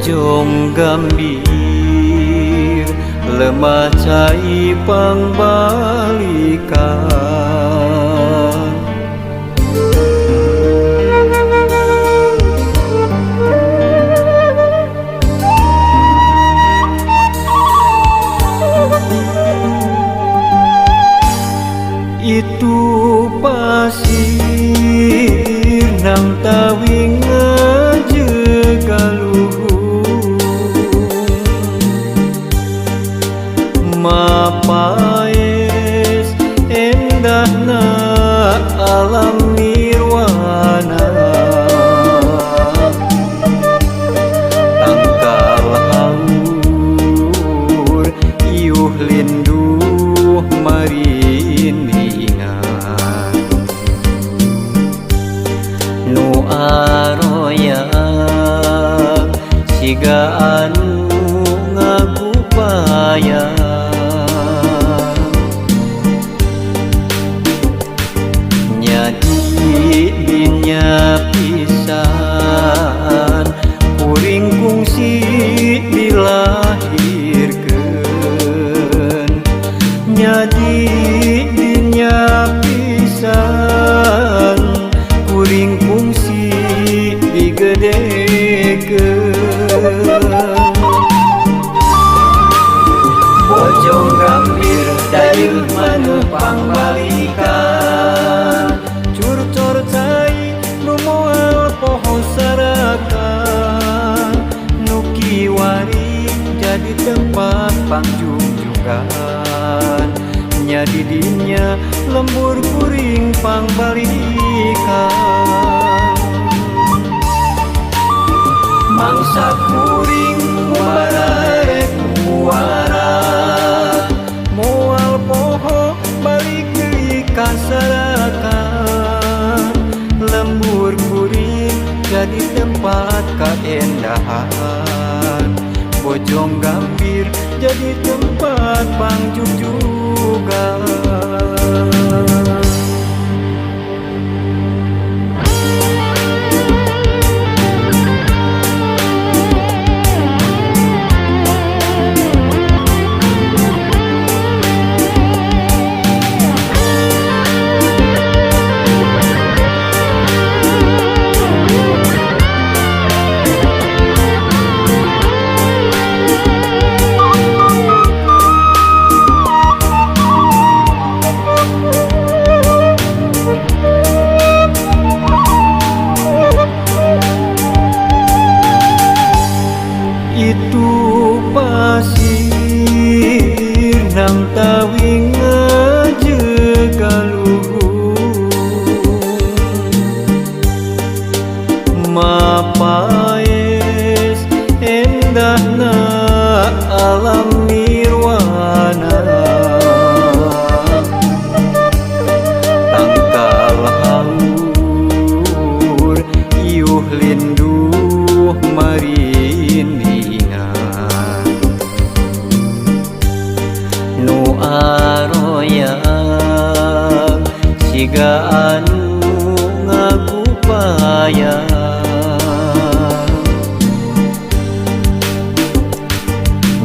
Bojong gambir lemah cai pangbalikan. Itu pasir nang tawing ngajegaluhung mapaes endahna alam nirwana. Tangkal haur iuh linduh marindingan nu aroya siga anu ngagupaya. Nyadi dinya pisan kuring kungsi dilahirkeun. Nyadi dinya pisan kuring kungsi digedekeun. Bojong gambir dayeuh maneuh pangbalikan. Curcor cai nu moal poho sarakan. Nu kiwari jadi tempat pangjungjugan. Nya di dinya lembur kuring pangbalikan. Mangsa kuring mubarek muara moal poho balik deui ka sarakan. Lembur kuring jadi tempat kaendahan. Bojong gambir jadi tempat pangjungjugan. Itu pasir nang tawing ngajegaluhung mapaes endahna alam nirwana. Tangkal haur iuh linduh marindingan nu aroya siga anu ngagupaya.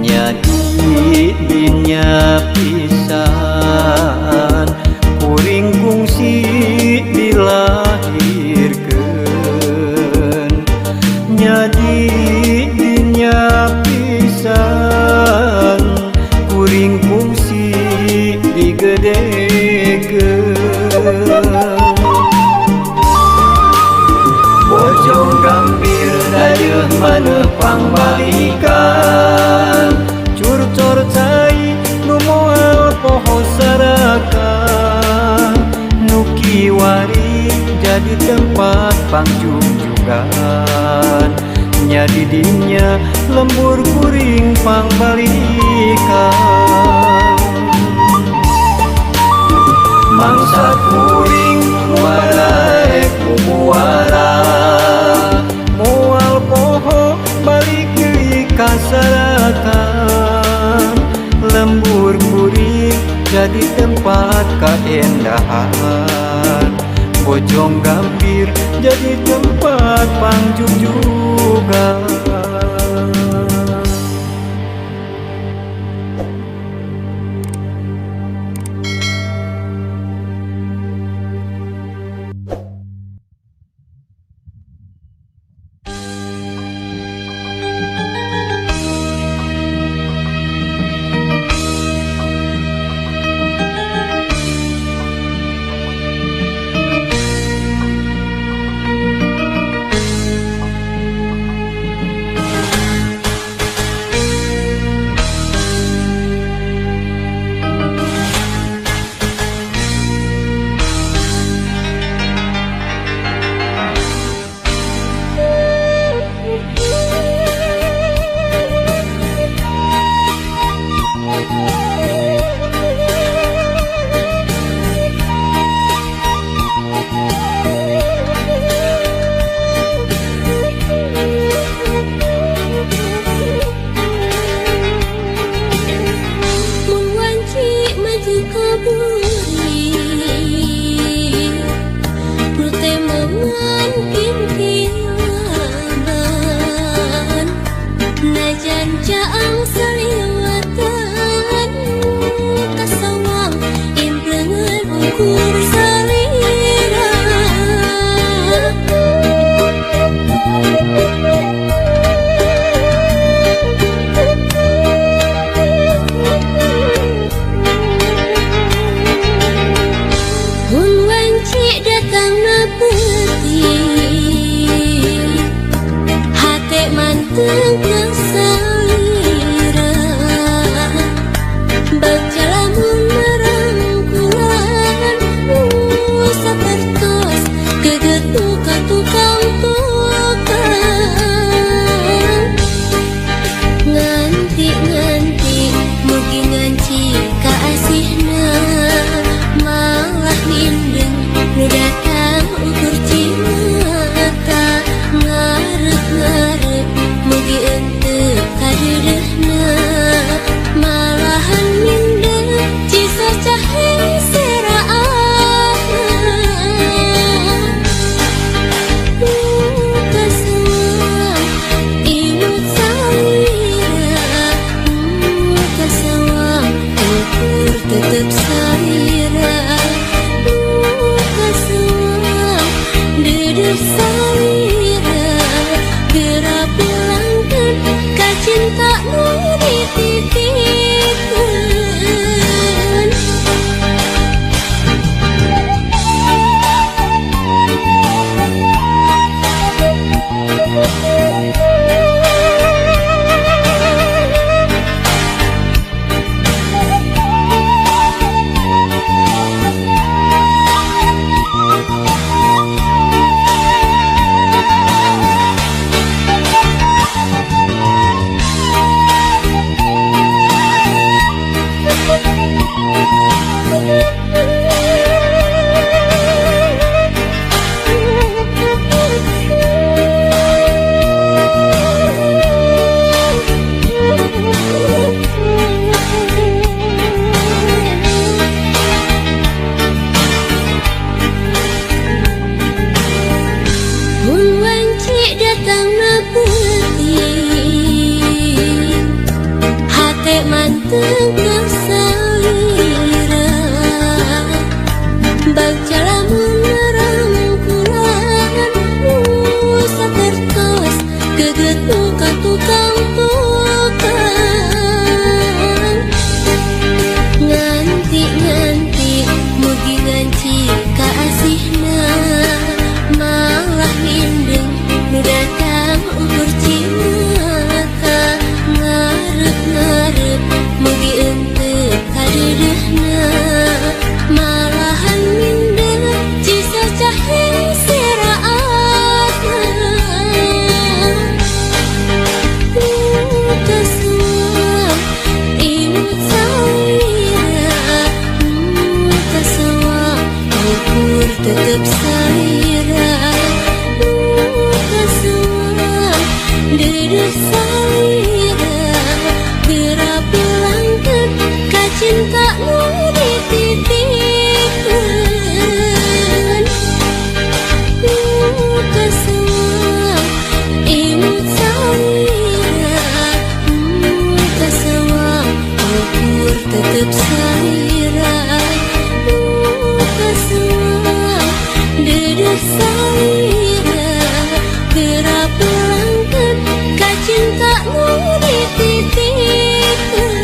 Nyadi dinya pisan kuring kungsi dilahirkeun. Nyadi dinya pisan kuring kungsi digedekeun. Bojong gambir dayeuh maneuh pangbalikan. Curcor cai nu moal poho sarakan. Nu kiwari jadi tempat pangjungjugan. Nya di dinya lembur kuring pangbalikan. Mangsa kuring mubarek muara moal poho balik deui ka sarakan. Lembur kuring jadi tempat kaendahan. Bojong gambir jadi tempat pangjungjugan. Geura bilangkeun ka cinta nu dititipkeun. Kaseuang imut salira, kaseuang ukur tetep salira. Kaseuang dedeuh salira, geura bilangkeun ka cinta nu dititipkeun.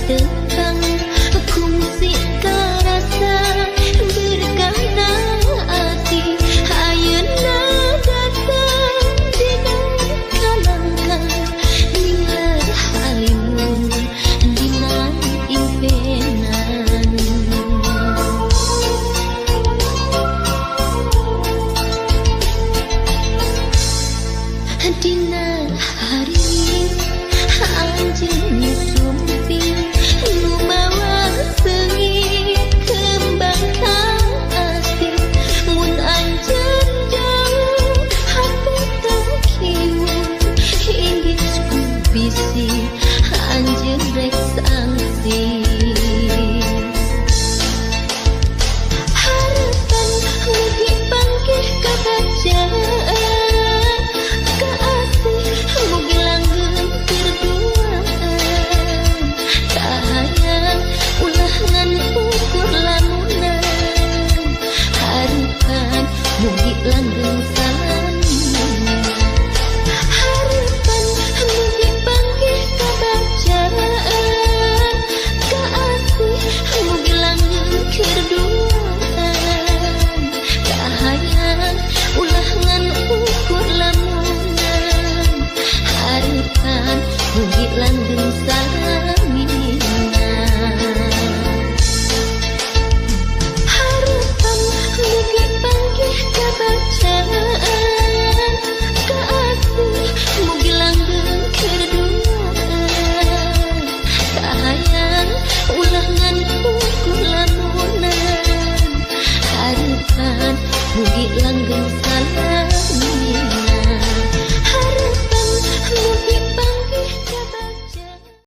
tekang kungsi karasa berkata hati ayeuna datang dina kalangkah ninggal halimun dina impenan dina hari anjeun sumpi nu bawa seungi kembang kasih mun anjeun jauh hati teu kieu inggih bisi anjeun rek sangsi harapan mugi bangkit kabajaan mugi langgeng salami harapan mugi bangkit kabajaan kaasih mugi langgeng kerduaan kahayang ulah ngan ukur lamunan harapan mugi langgeng salami kabajaan kaasih mugi langgeng kerduaan kahayang ulah ngan ukur lamunan harapan mugi langgeng salam